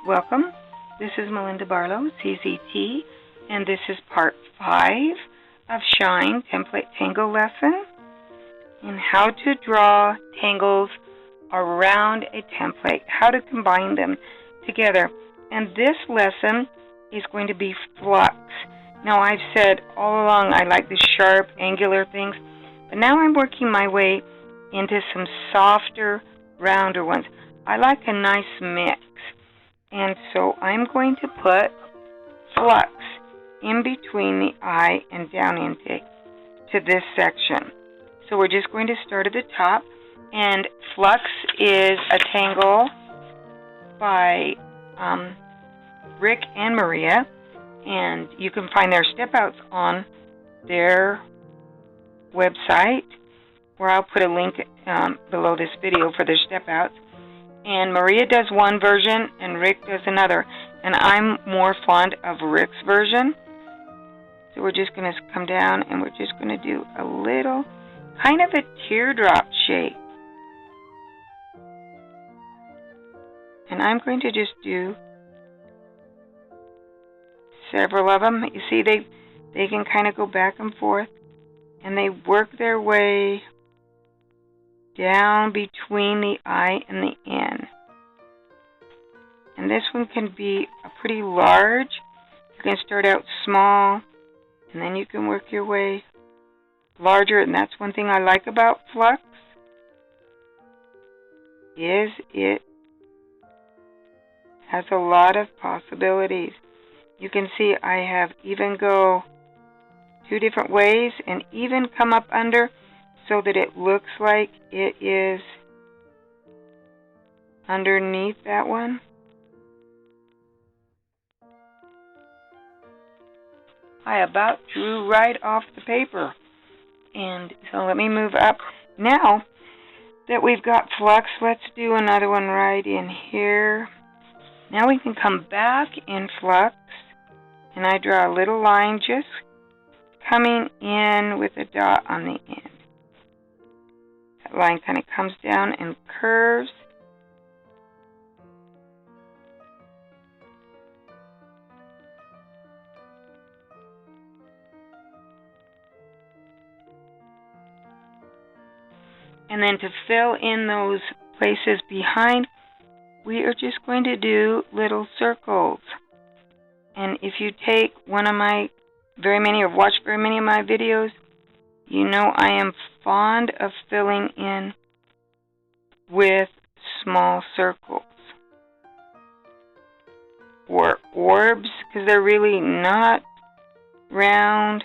Welcome. This is Melinda Barlow, CZT, and this is part 5 of Shine Template Tangle lesson and how to draw tangles around a template, how to combine them together. And this lesson is going to be Flux. Now, I've said all along I like the sharp, angular things, but now I'm working my way into some softer, rounder ones. I like a nice mix. And so I'm going to put Flux in between the eye and down into this section. So we're just going to start at the top. And Flux is a tangle by Rick and Maria. And you can find their step outs on their website, where I'll put a link below this video for their step outs. And Maria does one version and Rick does another. And I'm more fond of Rick's version. So we're just going to come down and we're just going to do a little, kind of a teardrop shape. And I'm going to just do several of them. You see, they can kind of go back and forth. And they work their way down between the eye and the N. And this one can be a pretty large. You can start out small, and then you can work your way larger. And that's one thing I like about Flux, is it has a lot of possibilities. You can see I have even go 2 different ways and even come up under, so that it looks like it is underneath that one. I about drew right off the paper. And so let me move up. Now that we've got Flux, let's do another one right in here. Now we can come back in Flux, and I draw a little line just coming in with a dot on the end. That line kind of comes down and curves. And then to fill in those places behind, we are just going to do little circles. And if you take one of my or watch very many of my videos, you know I am fond of filling in with small circles or orbs, because they're really not round.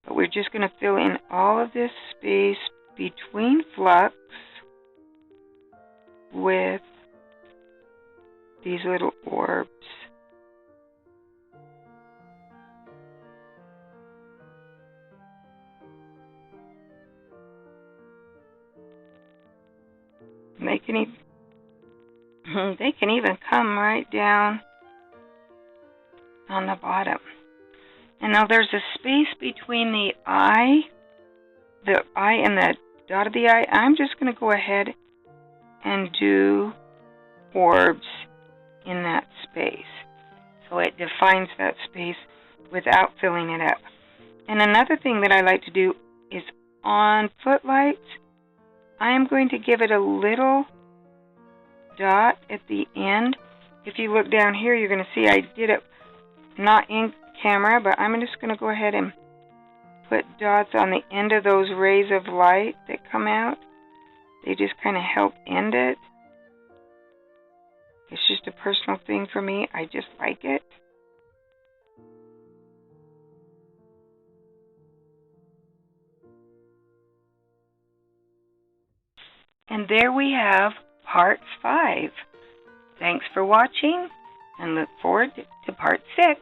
But we're just going to fill in all of this space between Flux with these little orbs. They can even come right down on the bottom. And now there's a space between the eye and the dot of the eye. I'm just going to go ahead and do orbs in that space. So it defines that space without filling it up. And another thing that I like to do is on footlights, I am going to give it a little dot at the end. If you look down here, you're going to see I did it not in camera, but I'm just going to go ahead and put dots on the end of those rays of light that come out. They just kind of help end it. It's just a personal thing for me. I just like it. And there we have part 5. Thanks for watching, and look forward to part 6.